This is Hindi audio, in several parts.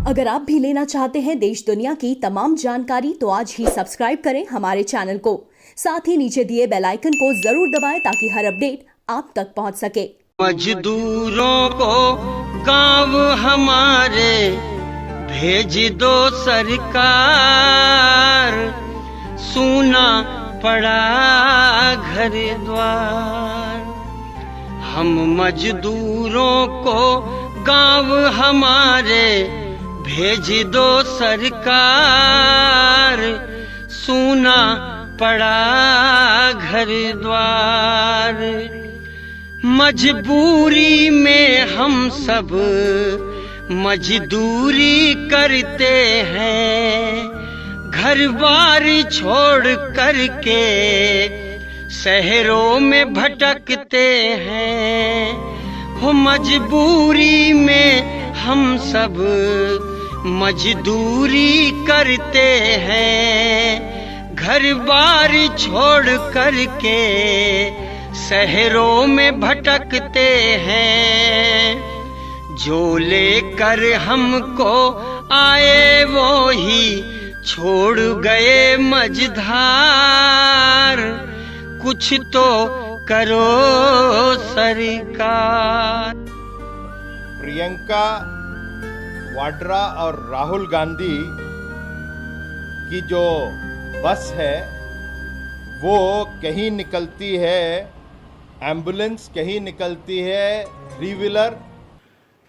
अगर आप भी लेना चाहते हैं देश दुनिया की तमाम जानकारी तो आज ही सब्सक्राइब करें हमारे चैनल को। साथ ही नीचे दिए बेल आइकन को जरूर दबाएं ताकि हर अपडेट आप तक पहुंच सके। मजदूरों को गांव हमारे भेज दो सरकार, सूना पड़ा घर द्वार। हम मजदूरों को गांव हमारे भेज दो सरकार, सूना पड़ा घर द्वार। मजबूरी में हम सब मजदूरी करते हैं, घर बार छोड़ करके शहरों में भटकते हैं। हो मजबूरी में हम सब मजदूरी करते हैं, घर बार छोड़ करके शहरों में भटकते हैं। जो लेकर हमको आए वो ही छोड़ गए मझधार, कुछ तो करो सरकार। प्रियंका वाड्रा और राहुल गांधी की जो बस है वो कहीं निकलती है एम्बुलेंस, कहीं निकलती है थ्री व्हीलर।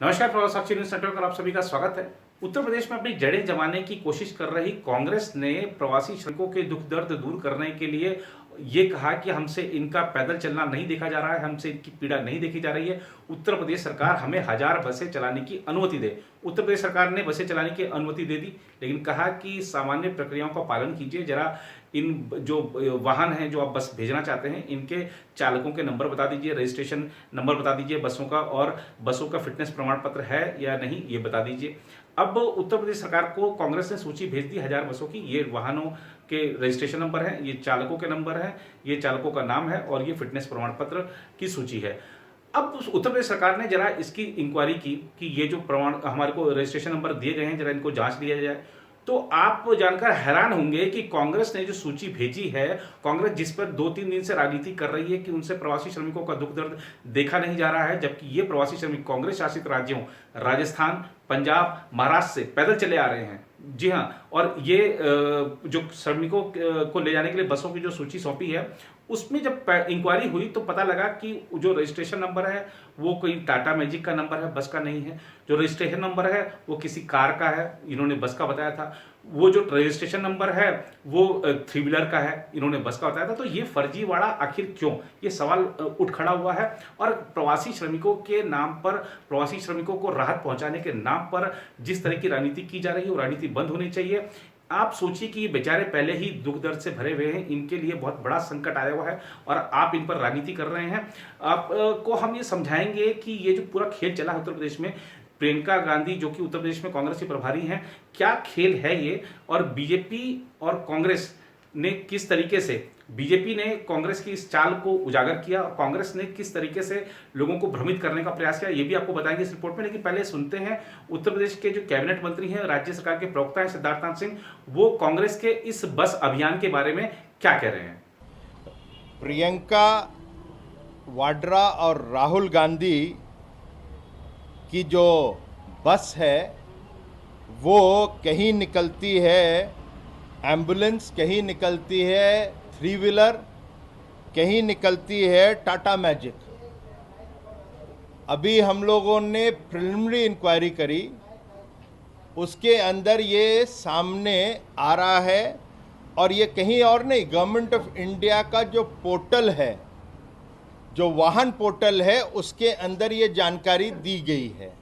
नमस्कार, प्रवास साक्षी न्यूज नेटवर्क पर आप सभी का स्वागत है। उत्तर प्रदेश में अपनी जड़ें जमाने की कोशिश कर रही कांग्रेस ने प्रवासी श्रमिकों के दुख दर्द दूर करने के लिए ये कहा कि हमसे इनका पैदल चलना नहीं देखा जा रहा है, हमसे इनकी पीड़ा नहीं देखी जा रही है। उत्तर प्रदेश सरकार हमें 1000 बसें चलाने की अनुमति दे। उत्तर प्रदेश सरकार ने बसें चलाने की अनुमति दे दी, लेकिन कहा कि सामान्य प्रक्रियाओं का पालन कीजिए। जरा इन जो वाहन हैं जो आप बस भेजना चाहते हैं इनके चालकों के नंबर बता दीजिए, रजिस्ट्रेशन नंबर बता दीजिए बसों का, और बसों का फिटनेस प्रमाण पत्र है या नहीं ये बता दीजिए। अब उत्तर प्रदेश सरकार को कांग्रेस ने सूची भेज दी 1000 बसों की। ये वाहनों के रजिस्ट्रेशन नंबर है, ये चालकों के नंबर है, ये चालकों का नाम है और ये फिटनेस प्रमाण पत्र की सूची है। अब उत्तर प्रदेश सरकार ने जरा इसकी इंक्वायरी की कि ये जो प्रमाण हमारे को रजिस्ट्रेशन नंबर दिए गए हैं जरा इनको जांच लिया जाए। तो आप जानकर हैरान होंगे कि कांग्रेस ने जो सूची भेजी है, कांग्रेस जिस पर 2-3 दिन से राजनीति कर रही है कि उनसे प्रवासी श्रमिकों का दुख दर्द देखा नहीं जा रहा है, जबकि ये प्रवासी श्रमिक कांग्रेस शासित राज्यों राजस्थान, पंजाब, महाराष्ट्र से पैदल चले आ रहे हैं। जी हाँ, और ये जो श्रमिकों को ले जाने के लिए बसों की जो सूची सौंपी है उसमें जब इंक्वायरी हुई तो पता लगा कि जो रजिस्ट्रेशन नंबर है वो कोई टाटा मैजिक का नंबर है, बस का नहीं है। जो रजिस्ट्रेशन नंबर है वो किसी कार का है, इन्होंने बस का बताया था। वो जो रजिस्ट्रेशन नंबर है वो थ्री व्हीलर का है, इन्होंने बस का बताया था। तो ये फर्जीवाड़ा आखिर क्यों, ये सवाल उठ खड़ा हुआ है। और प्रवासी श्रमिकों के नाम पर, प्रवासी श्रमिकों को राहत पहुंचाने के नाम पर जिस तरह की राजनीति की जा रही है वो राजनीति बंद होनी चाहिए। आप सोचिए कि ये बेचारे पहले ही दुख दर्द से भरे हुए हैं, इनके लिए बहुत बड़ा संकट आया हुआ है और आप इन पर राजनीति कर रहे हैं। आपको हम ये समझाएंगे कि ये जो पूरा खेल चला है उत्तर प्रदेश में, प्रियंका गांधी जो कि उत्तर प्रदेश में कांग्रेस की प्रभारी हैं, क्या खेल है ये, और बीजेपी और कांग्रेस ने किस तरीके से, बीजेपी ने कांग्रेस की इस चाल को उजागर किया और कांग्रेस ने किस तरीके से लोगों को भ्रमित करने का प्रयास किया, ये भी आपको बताएंगे इस रिपोर्ट में। लेकिन पहले सुनते हैं उत्तर प्रदेश के जो कैबिनेट मंत्री हैं, राज्य सरकार के प्रवक्ता हैं सिद्धार्थनाथ सिंह, वो कांग्रेस के इस बस अभियान के बारे में क्या कह रहे हैं। प्रियंका वाड्रा और राहुल गांधी की जो बस है वो कहीं निकलती है एम्बुलेंस, कहीं निकलती है थ्री व्हीलर, कहीं निकलती है टाटा मैजिक। अभी हम लोगों ने प्रिलिमिनरी इंक्वायरी करी, उसके अंदर ये सामने आ रहा है और ये कहीं और नहीं, गवर्नमेंट ऑफ इंडिया का जो पोर्टल है, जो वाहन पोर्टल है उसके अंदर ये जानकारी दी गई है।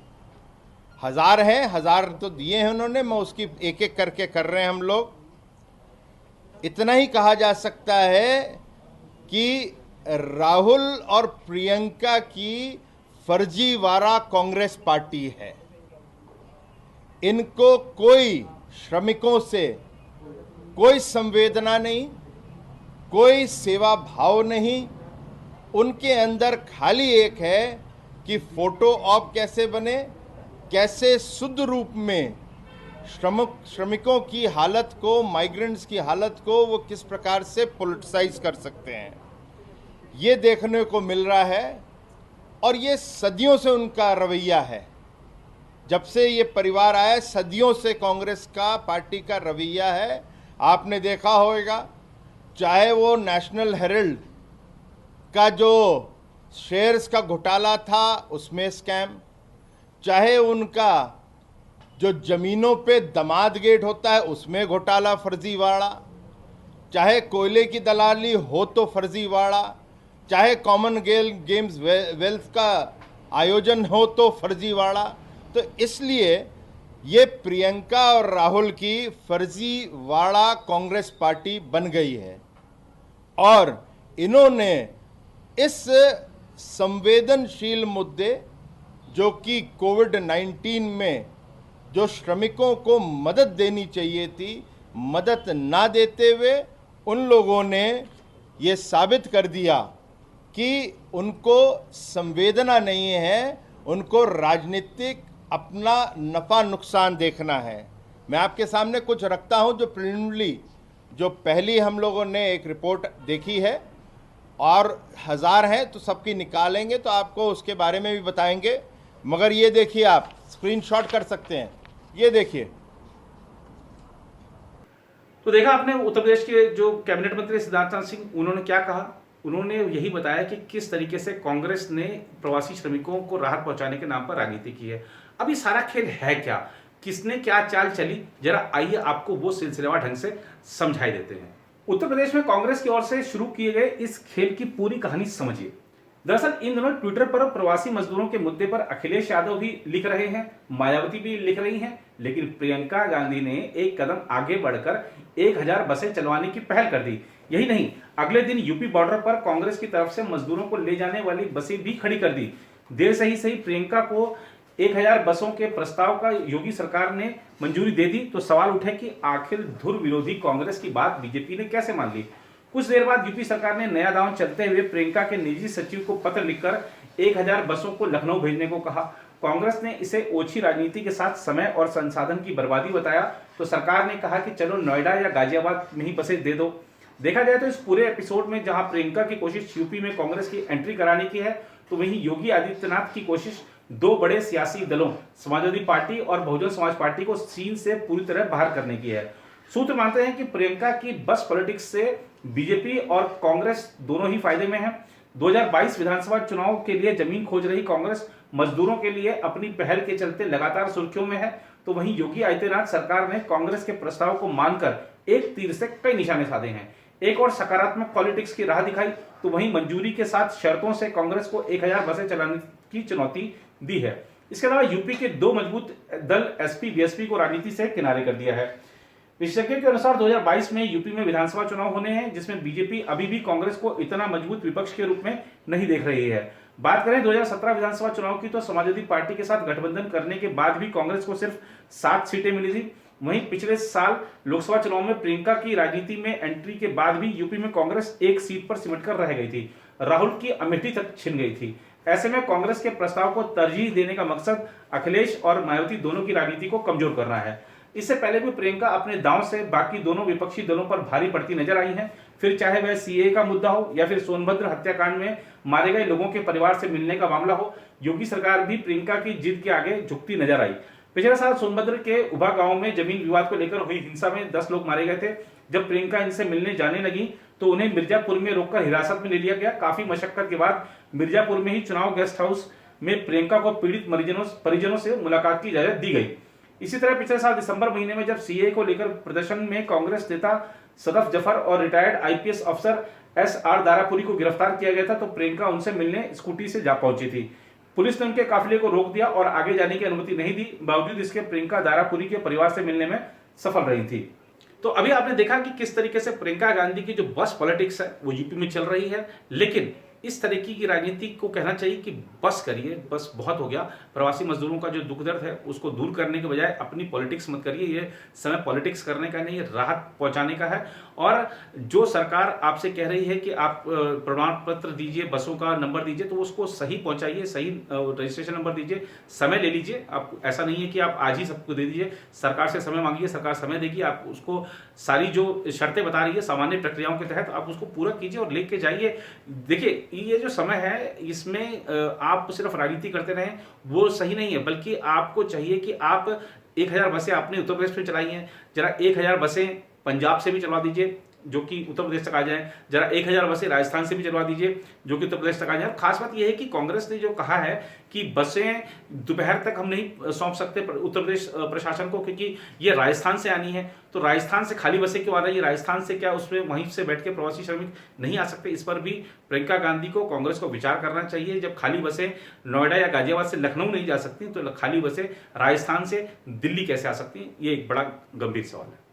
1000 है, 1000 तो दिए हैं उन्होंने, मैं उसकी एक एक करके कर रहे हैं हम लोग। इतना ही कहा जा सकता है कि राहुल और प्रियंका की फर्जीवाड़ा कांग्रेस पार्टी है। इनको कोई श्रमिकों से कोई संवेदना नहीं, कोई सेवा भाव नहीं। उनके अंदर खाली एक है कि फोटो ऑप कैसे बने, कैसे शुद्ध रूप में श्रमिकों की हालत को, माइग्रेंट्स की हालत को वो किस प्रकार से पॉलिटिसाइज कर सकते हैं, ये देखने को मिल रहा है। और ये सदियों से उनका रवैया है। जब से ये परिवार आया, सदियों से कांग्रेस का, पार्टी का रवैया है। आपने देखा होगा, चाहे वो नेशनल हेराल्ड का जो शेयर्स का घोटाला था उसमें स्कैम, चाहे उनका जो जमीनों पे दमाद गेट होता है उसमें घोटाला, फर्जीवाड़ा, चाहे कोयले की दलाली हो तो फर्जीवाड़ा, चाहे कॉमनवेल्थ गेम्स वेल्थ का आयोजन हो तो फर्जीवाड़ा। तो इसलिए ये प्रियंका और राहुल की फर्जीवाड़ा कांग्रेस पार्टी बन गई है और इन्होंने इस संवेदनशील मुद्दे जो कि कोविड-19 में जो श्रमिकों को मदद देनी चाहिए थी, मदद ना देते हुए उन लोगों ने ये साबित कर दिया कि उनको संवेदना नहीं है, उनको राजनीतिक अपना नफ़ा नुकसान देखना है। मैं आपके सामने कुछ रखता हूं जो प्रिलिमिनरी, जो पहली हम लोगों ने एक रिपोर्ट देखी है और 1000 हैं तो सबकी निकालेंगे तो आपको उसके बारे में भी बताएंगे। मगर ये देखिए, आप स्क्रीनशॉट कर सकते हैं, ये देखिए। तो देखा आपने उत्तर प्रदेश के जो कैबिनेट मंत्री सिद्धार्थ सिंह, उन्होंने क्या कहा। उन्होंने यही बताया कि किस तरीके से कांग्रेस ने प्रवासी श्रमिकों को राहत पहुंचाने के नाम पर राजनीति की है। अब ये सारा खेल है क्या, किसने क्या चाल चली, जरा आइए आपको वो सिलसिलेवार ढंग से समझाई देते हैं। उत्तर प्रदेश में कांग्रेस की ओर से शुरू किए गए इस खेल की पूरी कहानी समझिए। दरअसल इन दिनों ट्विटर पर प्रवासी मजदूरों के मुद्दे पर अखिलेश यादव भी लिख रहे हैं, मायावती भी लिख रही हैं, लेकिन प्रियंका गांधी ने एक कदम आगे बढ़कर 1000 बसें चलवाने की पहल कर दी। यही नहीं, अगले दिन यूपी बॉर्डर पर कांग्रेस की तरफ से मजदूरों को ले जाने वाली बसें भी खड़ी कर दी। देर से ही सही प्रियंका को 1000 बसों के प्रस्ताव का योगी सरकार ने मंजूरी दे दी। तो सवाल उठे कि आखिर धुर विरोधी कांग्रेस की बात बीजेपी ने कैसे मान ली। कुछ देर बाद यूपी सरकार ने नया दांव चलते हुए प्रियंका के निजी सचिव को पत्र लिखकर 1000 बसों को लखनऊ भेजने को कहा। कांग्रेस ने इसे ओछी राजनीति के साथ समय और संसाधन की बर्बादी बताया। तो सरकार ने कहा कि चलो नोएडा या गाजियाबाद में ही बसें दे दो। देखा जाए तो इस पूरे एपिसोड में जहां प्रियंका की कोशिश यूपी में कांग्रेस की एंट्री कराने की है, तो वहीं योगी आदित्यनाथ की कोशिश दो बड़े सियासी दलों समाजवादी पार्टी और बहुजन समाज पार्टी को सीन से पूरी तरह बाहर करने की है। सूत्र मानते हैं कि प्रियंका की बस पॉलिटिक्स से बीजेपी और कांग्रेस दोनों ही फायदे में है। 2022 विधानसभा चुनाव के लिए जमीन खोज रही कांग्रेस मजदूरों के लिए अपनी पहल के चलते लगातार सुर्खियों में है। तो वहीं योगी आदित्यनाथ सरकार ने कांग्रेस के प्रस्ताव को मानकर एक तीर से कई निशाने साधे हैं। एक और सकारात्मक पॉलिटिक्स की राह दिखाई, तो वहीं मंजूरी के साथ शर्तों से कांग्रेस को 1000 बसें चलाने की चुनौती दी है। इसके अलावा यूपी के दो मजबूत दल एसपी बीएसपी को राजनीति से किनारे कर दिया है। विशेषज्ञों के अनुसार 2022 में यूपी में विधानसभा चुनाव होने हैं, जिसमें बीजेपी अभी भी कांग्रेस को इतना मजबूत विपक्ष के रूप में नहीं देख रही है। बात करें 2017 विधानसभा चुनाव की, तो समाजवादी पार्टी के साथ गठबंधन करने के बाद भी कांग्रेस को सिर्फ 7 सीटें मिली थी। वहीं पिछले साल लोकसभा चुनाव में प्रियंका की राजनीति में एंट्री के बाद भी यूपी में कांग्रेस एक सीट पर सिमट कर रह गई थी। राहुल की अमेठी तक छिन गई थी। ऐसे में कांग्रेस के प्रस्ताव को तरजीह देने का मकसद अखिलेश और मायावती दोनों की राजनीति को कमजोर करना है। इससे पहले भी प्रियंका अपने दांव से बाकी दोनों विपक्षी दलों पर भारी पड़ती नजर आई हैं। फिर चाहे वह सीए का मुद्दा हो या फिर सोनभद्र हत्याकांड में मारे गए लोगों के परिवार से मिलने का मामला हो, योगी सरकार भी प्रियंका की जिद के आगे झुकती नजर आई। पिछले साल सोनभद्र के उभा गांव में जमीन विवाद को लेकर हुई हिंसा में 10 लोग मारे गए थे। जब प्रियंका इनसे मिलने जाने लगी तो उन्हें मिर्जापुर में रोककर हिरासत में ले लिया गया। काफी मशक्कत के बाद मिर्जापुर में ही चुनाव गेस्ट हाउस में प्रियंका को पीड़ित परिजनों से मुलाकात की इजाजत दी गई। इसी तरह पिछले साल दिसंबर महीने में जब सीए को लेकर प्रदर्शन में कांग्रेस नेता सदफ जफर और रिटायर्ड आईपीएस अफसर एसआर दारापुरी को गिरफ्तार किया गया था, तो प्रियंका उनसे मिलने स्कूटी से जा पहुंची थी। पुलिस ने उनके काफिले को रोक दिया और आगे जाने की अनुमति नहीं दी। बावजूद इसके प्रियंका दारापुरी के परिवार से मिलने में सफल रही थी। तो अभी आपने देखा कि किस तरीके से प्रियंका गांधी की जो बस पॉलिटिक्स है वो यूपी में चल रही है, लेकिन इस तरीके की राजनीति को कहना चाहिए कि बस करिए, बस बहुत हो गया। प्रवासी मजदूरों का जो दुख दर्द है उसको दूर करने के बजाय अपनी पॉलिटिक्स मत करिए। ये समय पॉलिटिक्स करने का नहीं, ये राहत पहुंचाने का है। और जो सरकार आपसे कह रही है कि आप प्रमाण पत्र दीजिए, बसों का नंबर दीजिए, तो उसको सही पहुंचाइए, सही रजिस्ट्रेशन नंबर दीजिए, समय ले लीजिए। आप ऐसा नहीं है कि आप आज ही सबको दे दीजिए, सरकार से समय मांगिए, सरकार समय देगी। आप उसको सारी जो शर्तें बता रही है सामान्य प्रक्रियाओं के तहत आप उसको पूरा कीजिए और लेके जाइए। देखिए, ये जो समय है इसमें आप सिर्फ राजनीति करते रहें वो सही नहीं है, बल्कि आपको चाहिए कि आप 1000 बसें आपने उत्तर प्रदेश में चलाई हैं, जरा 1000 बसें पंजाब से भी चलवा दीजिए जो कि उत्तर प्रदेश तक आ जाए। जरा 1000 बसें राजस्थान से भी चलवा दीजिए जो कि उत्तर प्रदेश तक आ जाए। खास बात यह है कि कांग्रेस ने जो कहा है कि बसें दोपहर तक हम नहीं सौंप सकते उत्तर प्रदेश प्रशासन को, क्योंकि ये राजस्थान से आनी है। तो राजस्थान से खाली बसें क्यों आ रही है? राजस्थान से क्या उसमें वहीं से बैठ के प्रवासी श्रमिक नहीं आ सकते? इस पर भी प्रियंका गांधी को, कांग्रेस को विचार करना चाहिए। जब खाली बसें नोएडा या गाजियाबाद से लखनऊ नहीं जा सकती तो खाली बसें राजस्थान से दिल्ली कैसे आ सकती हैं? ये एक बड़ा गंभीर सवाल है।